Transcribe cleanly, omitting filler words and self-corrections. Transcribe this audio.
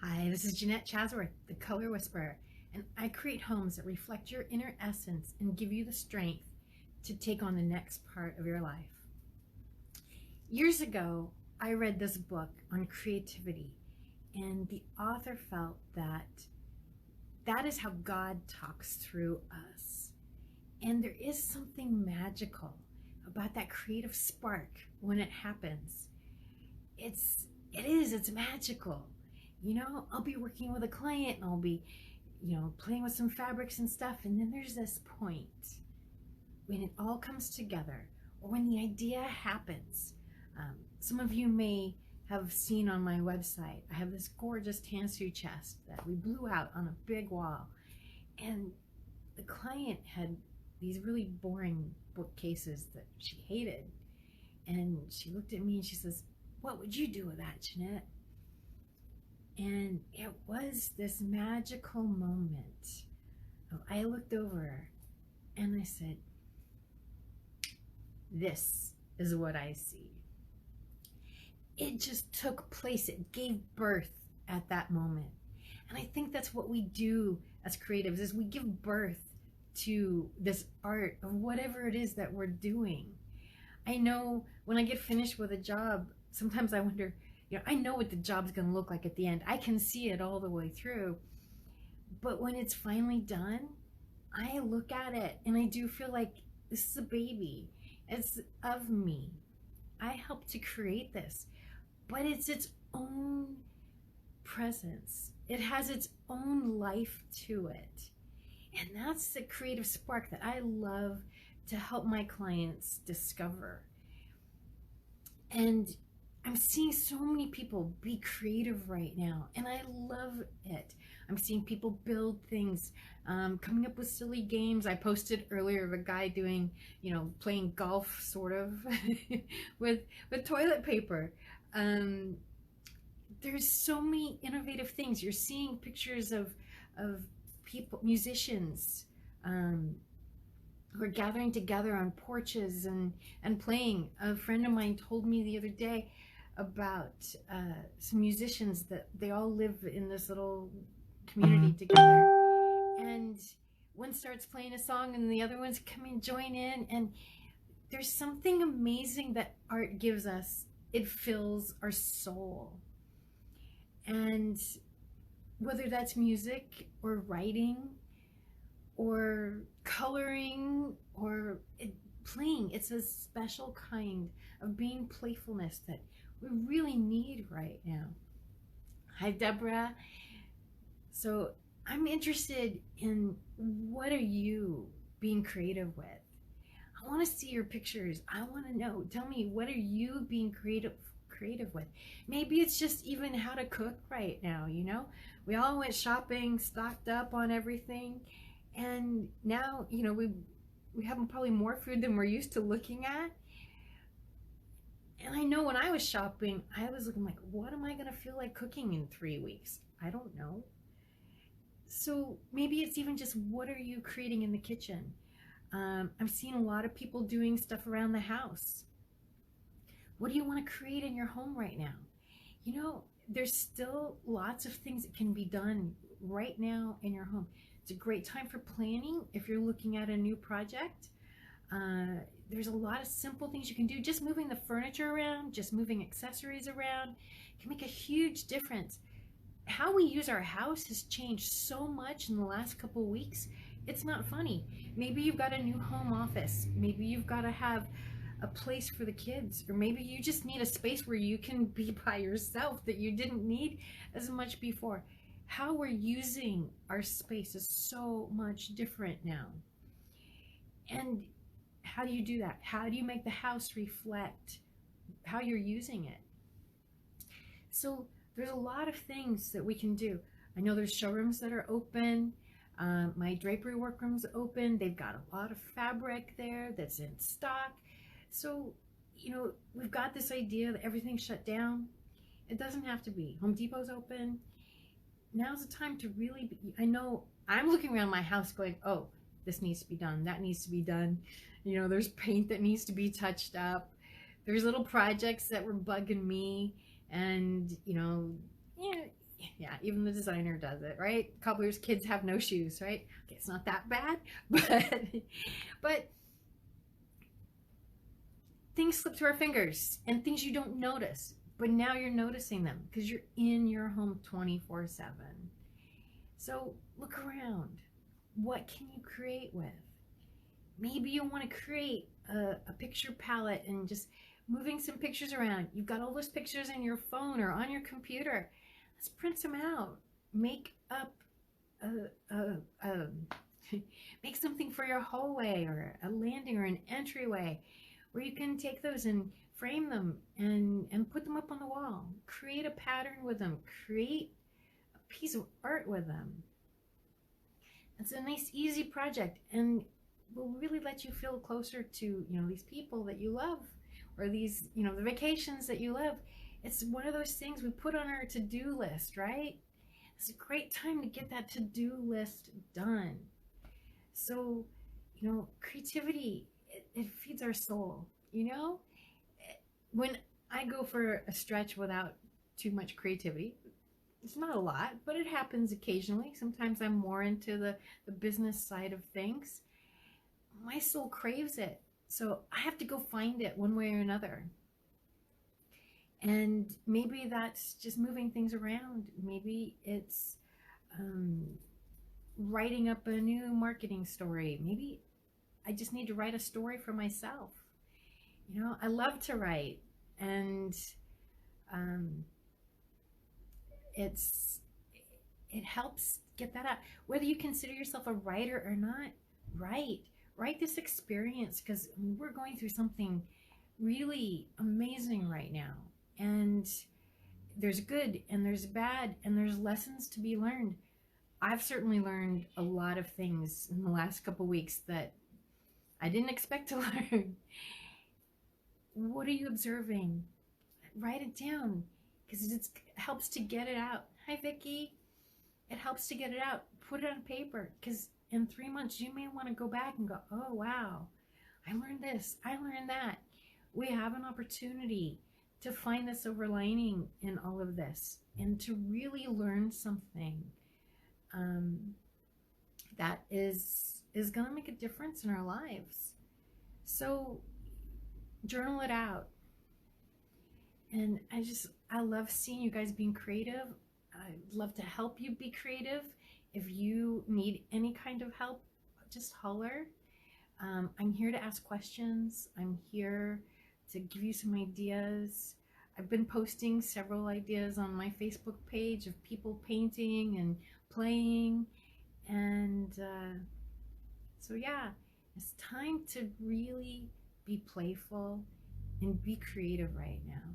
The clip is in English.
Hi, this is Jeanette Chasworth, the Color Whisperer, and I create homes that reflect your inner essence and give you the strength to take on the next part of your life. Years ago, I read this book on creativity, and the author felt that that is how God talks through us. And there is something magical about that creative spark when it happens. It's magical. I'll be working with a client and I'll be, playing with some fabrics and stuff. And then there's this point when it all comes together, or when the idea happens. Some of you may have seen on my website, I have this gorgeous tansu chest that we blew out on a big wall. And the client had these really boring bookcases that she hated. And she looked at me and she says, "What would you do with that, Jeanette?" And it was this magical moment. I looked over and I said, "This is what I see." It just took place. It gave birth at that moment. And I think that's what we do as creatives, is we give birth to this art of whatever it is that we're doing. I know when I get finished with a job, sometimes I wonder, I know what the job's going to look like at the end. I can see it all the way through. But when it's finally done, I look at it and I do feel like this is a baby. It's of me. I helped to create this, but it's its own presence. It has its own life to it. And that's the creative spark that I love to help my clients discover. And I'm seeing so many people be creative right now, and I love it. I'm seeing people build things, coming up with silly games. I posted earlier of a guy doing, playing golf sort of with toilet paper. There's so many innovative things. You're seeing pictures of people, musicians, who are gathering together on porches and playing. A friend of mine told me the other day about some musicians that they all live in this little community together, and one starts playing a song and the other ones come and join in, and there's something amazing that art gives us. It fills our soul. And whether that's music or writing or coloring or playing, it's a special kind of being playfulness that we really need right now. Hi, Deborah. So I'm interested in, what are you being creative with? I want to see your pictures. I want to know. Tell me, what are you being creative with? Maybe it's just even how to cook right now. We all went shopping, stocked up on everything, and now we have probably more food than we're used to looking at. And I know when I was shopping, I was looking like, what am I going to feel like cooking in 3 weeks? I don't know. So maybe it's even just, what are you creating in the kitchen? I'm seeing a lot of people doing stuff around the house. What do you want to create in your home right now? There's still lots of things that can be done right now in your home. It's a great time for planning if you're looking at a new project. There's a lot of simple things you can do. Just moving the furniture around, just moving accessories around can make a huge difference. How we use our house has changed so much in the last couple of weeks. It's not funny. Maybe you've got a new home office. Maybe you've got to have a place for the kids, or maybe you just need a space where you can be by yourself that you didn't need as much before. How we're using our space is so much different now. And how do you do that? How do you make the house reflect how you're using it? So there's a lot of things that we can do. I know there's showrooms that are open. My drapery workroom's open. They've got a lot of fabric there that's in stock. So, we've got this idea that everything's shut down. It doesn't have to be. Home Depot's open. Now's the time to really I know I'm looking around my house going, oh, this needs to be done. That needs to be done. There's paint that needs to be touched up. There's little projects that were bugging me. And, Yeah, even the designer does it, right? Cobbler's kids have no shoes, right? Okay, it's not that bad, but things slip through our fingers and things you don't notice, but now you're noticing them because you're in your home 24/7. So look around. What can you create with? Maybe you want to create a picture palette and just moving some pictures around. You've got all those pictures in your phone or on your computer. Let's print them out. Make up a, a, a make something for your hallway or a landing or an entryway where you can take those and frame them and put them up on the wall. Create a pattern with them. Create a piece of art with them. It's a nice, easy project and will really let you feel closer to, these people that you love or these, the vacations that you love. It's one of those things we put on our to-do list, right? It's a great time to get that to-do list done. So, creativity, it feeds our soul, When I go for a stretch without too much creativity, it's not a lot, but it happens occasionally. Sometimes I'm more into the business side of things. My soul craves it. So I have to go find it one way or another. And maybe that's just moving things around. Maybe it's writing up a new marketing story. Maybe I just need to write a story for myself. I love to write, and it helps get that out. Whether you consider yourself a writer or not, write this experience, because we're going through something really amazing right now, and there's good and there's bad and there's lessons to be learned. I've certainly learned a lot of things in the last couple weeks that I didn't expect to learn. What are you observing? Write it down, because it helps to get it out. Hi, Vicki. It helps to get it out. Put it on paper, because in 3 months you may want to go back and go, oh wow, I learned this, I learned that. We have an opportunity to find the silver lining in all of this and to really learn something that is going to make a difference in our lives. So journal it out. And I love seeing you guys being creative. I'd love to help you be creative. If you need any kind of help, just holler. I'm here to ask questions. I'm here to give you some ideas. I've been posting several ideas on my Facebook page of people painting and playing. And so yeah, it's time to really be playful and be creative right now.